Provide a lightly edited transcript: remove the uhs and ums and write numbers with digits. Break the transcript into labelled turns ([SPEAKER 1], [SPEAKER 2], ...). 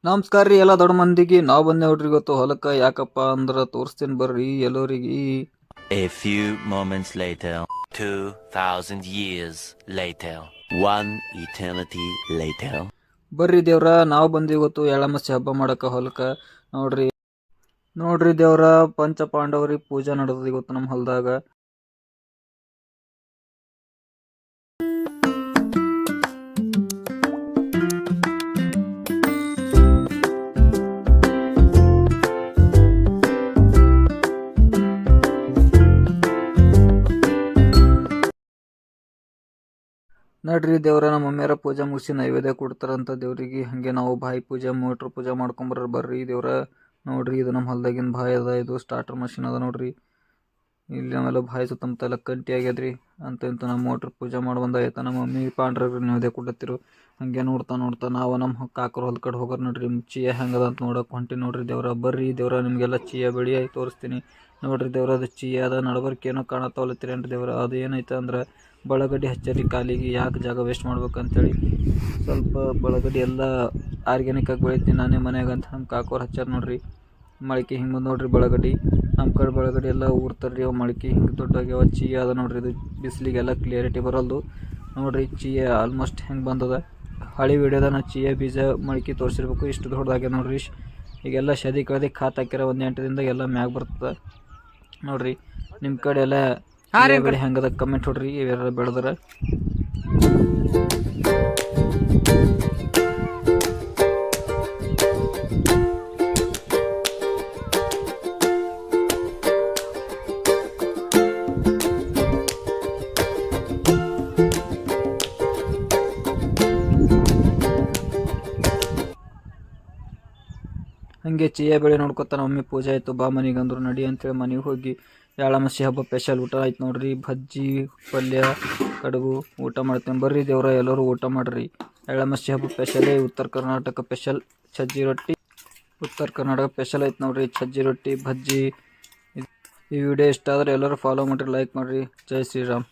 [SPEAKER 1] ನಮಸ್ಕಾರ ರೀ ಎಲ್ಲ ದೊಡ್ಡ ಮಂದಿಗೆ ನಾವು ಬಂದೆ ನೋಡ್ರಿ ಇವತ್ತು ಹೊಲಕ್ಕೆ. ಯಾಕಪ್ಪ ಅಂದ್ರೆ ತೋರಿಸ್ತೀನಿ ಬರ್ರಿ ಎಲ್ಲರಿಗೆ.
[SPEAKER 2] A few moments later, 2,000 years later, one eternity later.
[SPEAKER 1] ಬರ್ರಿ ದೇವ್ರ, ನಾವು ಬಂದು ಇವತ್ತು ಎಳ್ಳಮಸ್ಸಿ ಹಬ್ಬ ಮಾಡಕ್ಕೆ ಹೊಲಕ್ಕೆ. ನೋಡ್ರಿ ದೇವ್ರ, ಪಂಚ ಪಾಂಡವರಿಗೆ ಪೂಜೆ ನಡೆದದ ಇವತ್ತು ನಮ್ಮ ಹೊಲದಾಗ. ನಡ್ರಿ ದೇವ್ರ, ನಮ್ಮ ಮಮ್ಮಿಯರ ಪೂಜೆ ಮುಗಿಸಿ ನೈವೇದ್ಯ ಕೊಡ್ತಾರಂತ ದೇವ್ರಿಗೆ. ಹಂಗೆ ನಾವು ಬಾಯಿ ಪೂಜೆ ಮೋಟ್ರ್ ಪೂಜೆ ಮಾಡ್ಕೊಂಬರ್ರಿ ಬರ್ರಿ ದೇವ್ರ. ನೋಡ್ರಿ ಇದು ನಮ್ಮ ಹೊಲ್ದಾಗಿನ ಬಾಯಿ ಅದ, ಇದು ಸ್ಟಾರ್ಟರ್ ಮಷಿನ್ ಅದ ನೋಡ್ರಿ. ಇಲ್ಲಿ ಆಮೇಲೆ ಬಾಯಿ ಸುತ್ತಮುತ್ತ ಎಲ್ಲ ಕಂಟಿ ಆಗ್ಯದ್ರಿ ಅಂತ ಇಂತ ನಮ್ಮ ಮೋಟ್ರ್ ಪೂಜೆ ಮಾಡಿ ಬಂದಾಯ್ತ. ನಮ್ಮ ಮಮ್ಮಿ ಪಾಂಡ್ರಿಗೆ ನೈವೇದ್ಯ ಕೊಡತ್ತಿರು. ಹಂಗೆ ನೋಡ್ತಾ ನಾವು ನಮ್ಮ ಕಾಕರು ಹೊಲ ಕಡೆ ಹೋಗೋರು ನೋಡ್ರಿ. ಚೀಯ ಹೆಂಗದ ಅಂತ ನೋಡಕ್ಕೆ ಹೊಂಟಿ ನೋಡ್ರಿ ದೇವ್ರ. ಬರ್ರಿ ದೇವ್ರ, ನಿಮಗೆಲ್ಲ ಚೀಯ ಬೆಳಿ ತೋರಿಸ್ತೀನಿ ನೋಡ್ರಿ ದೇವ್ರ. ಅದು ಚೀಯ ಅದ, ನಡಬರ್ಕ್ ಏನೋ ಕಾಣತ್ತವಲತ್ತೀರೇನ್ರಿ ದೇವ್ರ. ಅದು ಏನೈತೆ ಅಂದ್ರೆ ಬಳಗಡ್ಡಿ ಹಚ್ಚರಿ ಕಾಲಿಗೆ. ಯಾಕೆ ಜಾಗ ವೇಸ್ಟ್ ಮಾಡ್ಬೇಕಂತೇಳಿ ಸ್ವಲ್ಪ ಬಳಗಡ್ಡಿ ಎಲ್ಲ ಆರ್ಗ್ಯಾನಿಕ್ ಆಗಿ ಬೆಳಿತೀನಿ ನಾನೇ ಮನ್ಯಾಗ ಅಂತ ನಮ್ಮ ಕಾಕೋರು ಹಚ್ಚಾರ ನೋಡ್ರಿ. ಮೊಳಕೆ ಹಿಂಗೆ ನೋಡ್ರಿ ಬಳಗಡ್ಡಿ. ನಮ್ಮ ಕಡೆ ಬಳಗಡ್ಡಿ ಎಲ್ಲ ಊರ್ತಾರ್ರಿ. ಅವು ಮೊಳಕೆ ಹಿಂಗೆ ದೊಡ್ಡಾಗ್ಯಾವ. ಚೀಯ ಅದ ನೋಡ್ರಿ. ಇದು ಬಿಸಿಲಿಗೆಲ್ಲ ಕ್ಲಿಯರಿಟಿ ಬರಲ್ದು ನೋಡ್ರಿ. ಚೀಯ ಆಲ್ಮೋಸ್ಟ್ ಹೆಂಗೆ ಬಂದದ. ಹಳಿ ವಿಡಿಯೋದ ನಾ ಚೀಯ ಬೀಜ ಮೊಳಕೆ ತೋರಿಸಿರ್ಬೇಕು. ಇಷ್ಟು ದೊಡ್ಡದಾಗ್ಯ ನೋಡ್ರಿ. ಈಗೆಲ್ಲ ಶದಿ ಕಳ್ದಿ ಖಾತ್ ಹಾಕ್ಯಾರ. 1 8 ದಿನದಾಗ ಎಲ್ಲ ಮ್ಯಾಗ ಬರ್ತದೆ ನೋಡ್ರಿ. ನಿಮ್ಮ ಕಡೆ ಎಲ್ಲ ಬೆಳೆ ಹೆಂಗದ ಕಮೆಂಟ್ ಹೊಡ್ರಿ. ಇವೆಲ್ಲ ಬೆಳೆದ್ರೆ ಹಂಗೆ ಚೀಯ ಬೆಳೆ ನೋಡ್ಕೊತ ಮಮ್ಮಿ ಪೂಜೆ ಆಯಿತು. ಬಾ ಮನೆಗೆ ಅಂದ್ರು. ನಡಿ ಅಂತೇಳಿ ಮನೆಗೆ ಹೋಗಿ ಎಳ್ಳಮಸ್ಸಿ ಹಬ್ಬ ಸ್ಪೆಷಲ್ ಊಟ ಆಯ್ತು ನೋಡ್ರಿ. ಬಜ್ಜಿ, ಪಲ್ಯ, ಕಡುಬು ಊಟ ಮಾಡ್ತೇನೆ. ಬರ್ರಿ ದೇವ್ರ, ಎಲ್ಲರೂ ಊಟ ಮಾಡ್ರಿ. ಎಳ್ಳಮಸ್ಸಿ ಹಬ್ಬ ಸ್ಪೆಷಲೇ ಉತ್ತರ ಕರ್ನಾಟಕ ಸ್ಪೆಷಲ್ ಸಜ್ಜಿ ರೊಟ್ಟಿ. ಉತ್ತರ ಕರ್ನಾಟಕ ಸ್ಪೆಷಲ್ ಐತೆ ನೋಡ್ರಿ ಸಜ್ಜಿ ರೊಟ್ಟಿ, ಬಜ್ಜಿ. ಈ ವಿಡಿಯೋ ಇಷ್ಟ ಆದರೆ ಎಲ್ಲರೂ ಫಾಲೋ ಮಾಡಿರಿ, ಲೈಕ್ ಮಾಡಿರಿ. ಜೈ ಶ್ರೀರಾಮ್.